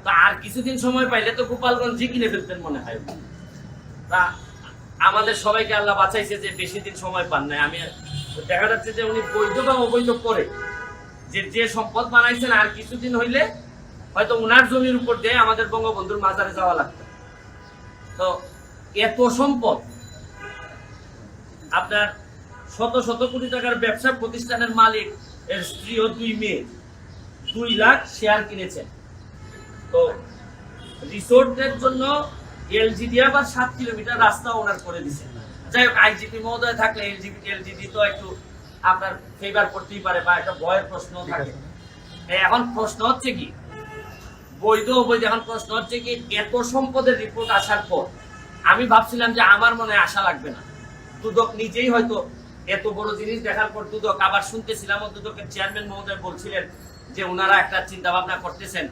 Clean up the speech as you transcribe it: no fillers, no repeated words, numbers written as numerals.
তো আর কিছুদিন সময় পাইলে তো গোপালগঞ্জ কিনে ফেলতেন মনে হয়। তা আমাদের সবাইকে আল্লাহ বাঁচাইছে যে বেশি দিন সময় পান নাই। আমি দেখা যাচ্ছে যে উনি বৈধ বা অবৈধ করে যে সম্পদ বানাইছেন, আর কিছুদিন হইলে হয়তো উনার জমির উপর দিয়ে আমাদের বঙ্গবন্ধুর মাজারে যাওয়া লাগতো। তো এত সম্পদ, আপনার শত শত কোটি টাকার ব্যবসা প্রতিষ্ঠানের মালিক, এর স্ত্রী ও 2 মেয়ে, 2 লাখ শেয়ার কিনেছেন। তো রিসোর্টের জন্য এলজিডি আবার 7 কিলোমিটার রাস্তা ওনার করে দিচ্ছেন। যাই হোক, আইজিপি মহোদয় থাকলে এলজিডি তো একটু আপনার ফেভার করতেই পারে, বা একটা ভয়ের প্রশ্ন থাকে। এখন প্রশ্ন হচ্ছে কি, বৈধ অবৈধ, এখন প্রশ্ন হচ্ছে কি, এত সম্পদের রিপোর্ট আসার পর আমি ভাবছিলাম যে আমার মনে আশা লাগবে না, দুদক নিজেই হয়তো এত বড় জিনিস দেখার পর দুদক, আবার শুনতেছিলাম দুদকের চেয়ারম্যান মহোদয় বলছিলেন যে ওনারা একটা চিন্তা ভাবনা করতেছেন